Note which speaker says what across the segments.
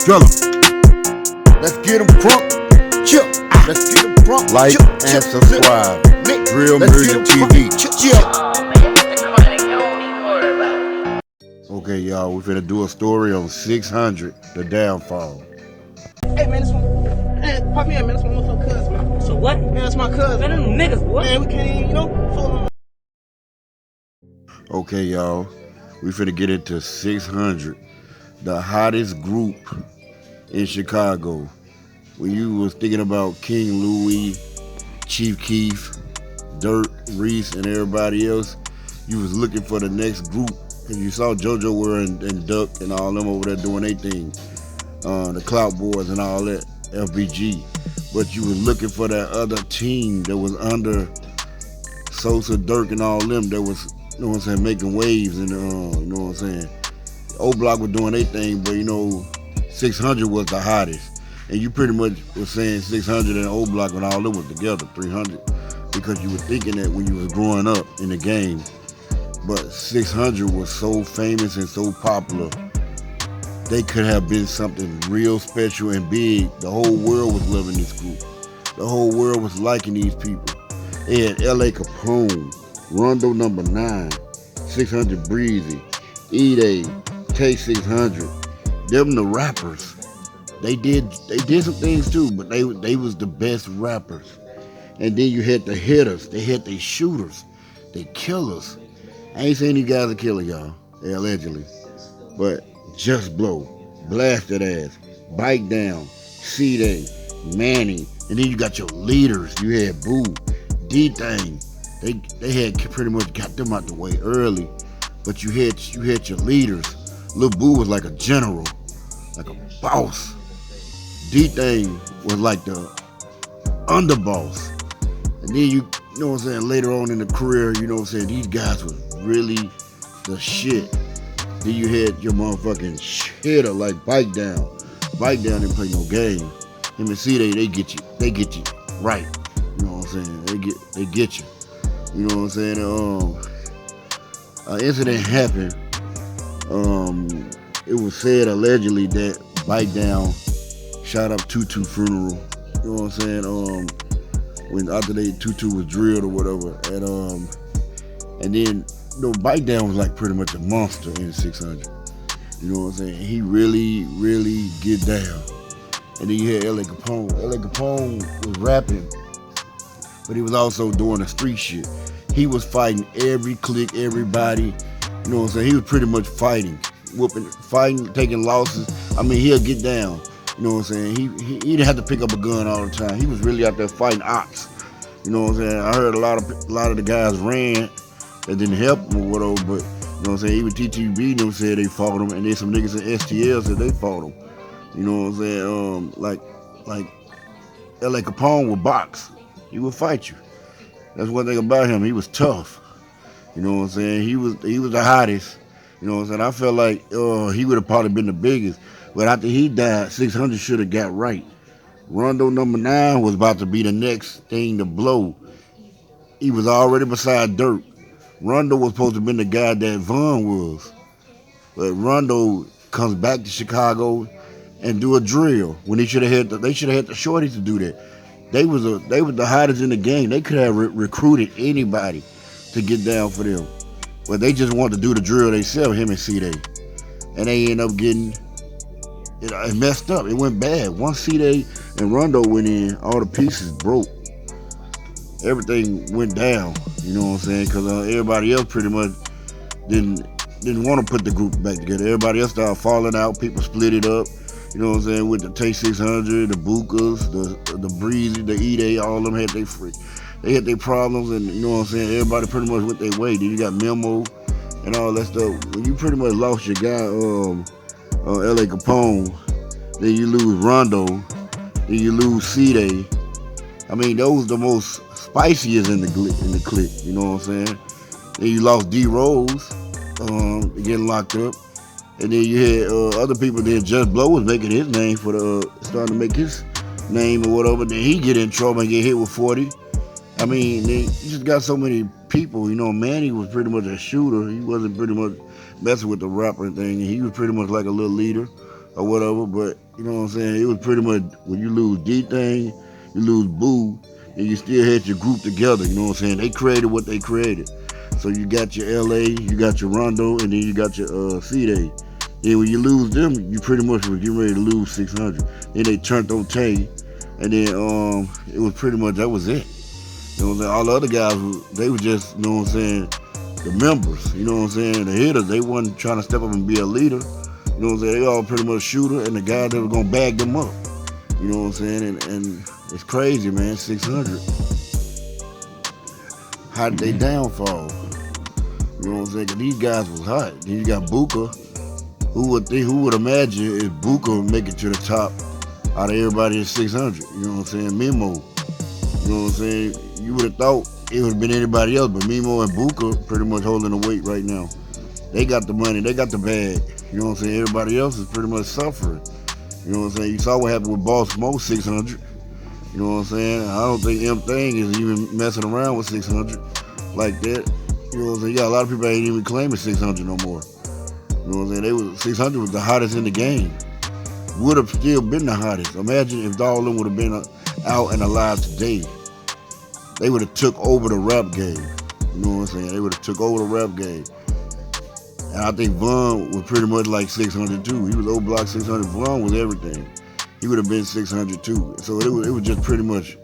Speaker 1: Drill 'em. Let's get 'em crunk. Chill. Let's get 'em crunk.
Speaker 2: Like
Speaker 1: chill,
Speaker 2: and
Speaker 1: chill,
Speaker 2: subscribe.
Speaker 1: chill.
Speaker 2: Drill
Speaker 1: Let's
Speaker 2: Music
Speaker 1: get 'em
Speaker 2: TV.
Speaker 1: crunk. Chill.
Speaker 2: Okay, y'all, we finna do a story on 600, the downfall.
Speaker 3: Hey man, this one. Man, pop me in, man. This one motherfucker cousin, man.
Speaker 4: So what?
Speaker 3: Man, that's my cousin.
Speaker 4: Man, them niggas, boy.
Speaker 3: Man, we can't even, fool them.
Speaker 2: Okay, y'all, we finna get into 600, the hottest group in Chicago. When you was thinking about King Louis, Chief Keef, Dirt, Reese, and everybody else, you was looking for the next group. Cause you saw JoJo Ware and Duck and all them over there doing their thing, the Clout Boys and all that, FBG. But you was looking for that other team that was under Sosa, Dirk, and all them that was, you know what I'm saying, making waves and you know what I'm saying. O Block was doing their thing, but 600 was the hottest. And you pretty much was saying 600 and O Block when all them was together, 300, because you were thinking that when you was growing up in the game. But 600 was so famous and so popular, they could have been something real special and big. The whole world was loving this group. The whole world was liking these people. They had L.A. Capone, Rondo number 9, 600 Breezy, E-Day, K600. Them the rappers. They did some things too, but they was the best rappers. And then you had the hitters. They had the shooters, they killers. I ain't saying these guys are killers, y'all, allegedly. But Just Blow, Blasted Ass, Bite Down, C-Day, Manny, and then you got your leaders. You had Boo, D-Thing. They had pretty much got them out the way early. But you had your leaders. Lil Boo was like a general, like a boss. D-Thing was like the underboss. And then you know what I'm saying, later on in the career, you know what I'm saying, these guys was really the shit. Then you had your motherfucking shitter like Bite Down. Bite Down didn't play no game. Him and C-Day, they get you right. You know what I'm saying? They get you. You know what I'm saying? An incident happened. It was said allegedly that Bite Down shot up Tutu funeral. You know what I'm saying? When after Tutu was drilled or whatever, and then Bite Down was like pretty much a monster in 600. You know what I'm saying? He really, really get down. And then you had L.A. Capone. L.A. Capone was rapping, but he was also doing the street shit. He was fighting every clique, everybody. You know what I'm saying? He was pretty much fighting, taking losses. I mean, he'll get down. You know what I'm saying? He didn't have to pick up a gun all the time. He was really out there fighting ops. You know what I'm saying? I heard a lot of the guys ran that didn't help him or whatever, but you know what I'm saying? Even TTB them said they fought him, and then some niggas in STL said they fought him. You know what I'm saying? Like L.A. Capone would box. He would fight you. That's one thing about him. He was tough. You know what I'm saying? He was the hottest. You know what I'm saying? I felt like he would have probably been the biggest. But after he died, 600 should have got right. Rondo number 9 was about to be the next thing to blow. He was already beside Dirt. Rondo was supposed to have been the guy that Von was. But Rondo comes back to Chicago and do a drill when they should have had the shorties to do that. They was the hottest in the game. They could have recruited anybody to get down for them. But they just wanted to do the drill themselves, him and C-Day. And they end up getting it messed up. It went bad. Once C-Day and Rondo went in, all the pieces broke. Everything went down. You know what I'm saying? Because everybody else pretty much didn't want to put the group back together. Everybody else started falling out. People split it up. You know what I'm saying? With the K600, the Bukas, the Breezy, the E-Day, all of them had their problems, and you know what I'm saying? Everybody pretty much went their way. Then you got Memo and all that stuff. When you pretty much lost your guy, L.A. Capone, then you lose Rondo, then you lose C-Day. I mean, those the most spiciest in the clique. You know what I'm saying? Then you lost D-Rose, getting locked up. And then you had other people. Then Just Blow was making his name starting to make his name or whatever. Then he get in trouble and get hit with 40. I mean, you just got so many people. You know, Manny was pretty much a shooter. He wasn't pretty much messing with the rapper thing. He was pretty much like a little leader. or whatever. But you know what I'm saying? It was pretty much when you lose D-Thing, you lose Boo, and you still had your group together. You know what I'm saying? They created what they created. So you got your LA, you got your Rondo, and then you got your C-Day. Then when you lose them, you pretty much was getting ready to lose 600. Then they turned on Tay, and then it was pretty much that was it. You know what I'm saying? All the other guys, they were just, you know what I'm saying, the members. You know what I'm saying? The hitters, they wasn't trying to step up and be a leader. You know what I'm saying? They all pretty much shooter, and the guys that were gonna bag them up. You know what I'm saying? And it's crazy, man. 600. How did they downfall? You know what I'm saying? 'Cause these guys was hot. Then you got Booker. Who would imagine if Booker would make it to the top out of everybody at 600? You know what I'm saying? Memo. You know what I'm saying? You would have thought it would have been anybody else, but Memo and Booker pretty much holding the weight right now. They got the money, they got the bag. You know what I'm saying? Everybody else is pretty much suffering. You know what I'm saying? You saw what happened with Boss Smoke 600. You know what I'm saying? I don't think M Thing is even messing around with 600 like that. You know what I'm saying? Yeah, a lot of people ain't even claiming 600 no more. You know what I'm saying? 600 was the hottest in the game. Would have still been the hottest. Imagine if all of them would have been out and alive today. They would have took over the rap game. You know what I'm saying? They would have took over the rap game. And I think Von was pretty much like 600 too. He was O Block 600. Von was everything. He would have been 600 too. So it was just pretty much,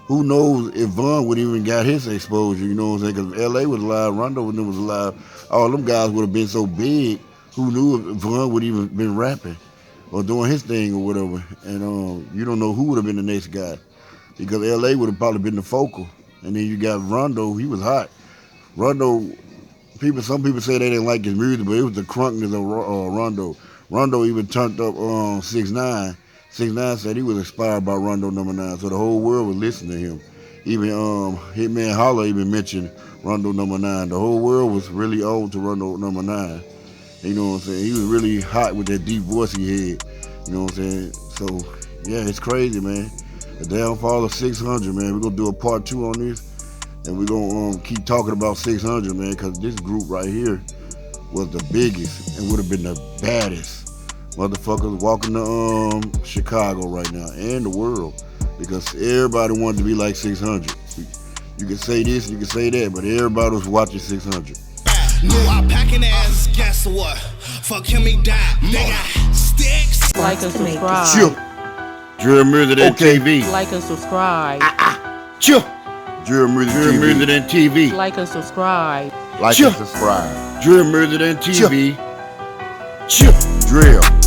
Speaker 2: who knows if Von would even got his exposure, you know what I'm saying? Because LA was alive, Rondo was alive. All them guys would have been so big, who knew if Von would even been rapping or doing his thing or whatever. And you don't know who would have been the next guy. Because LA would have probably been the focal. And then you got Rondo, he was hot. Rondo, some people say they didn't like his music, but it was the crunkness of Rondo. Rondo even turned up 6ix9ine. 6ix9ine said he was inspired by Rondo #9, so the whole world was listening to him. Even Hitman Holla even mentioned Rondo #9. The whole world was really on to Rondo #9. You know what I'm saying? He was really hot with that deep voice he had. You know what I'm saying? So, yeah, it's crazy, man. The downfall of 600, man. We're going to do a part 2 on this. And we're going to keep talking about 600, man, because this group right here was the biggest and would have been the baddest motherfuckers walking to Chicago right now and the world, because everybody wanted to be like 600. You can say this, you can say that, but everybody was watching 600.
Speaker 4: No, I packing ass, guess what? Fuck him, he died. Nigga, sticks.
Speaker 5: Like and subscribe.
Speaker 2: Chill. Drill Music and TV.
Speaker 5: Like and subscribe.
Speaker 2: Chill. Drill Music and TV.
Speaker 5: Like and subscribe.
Speaker 1: Like and subscribe.
Speaker 2: Drill Music and TV. Chill. Drill.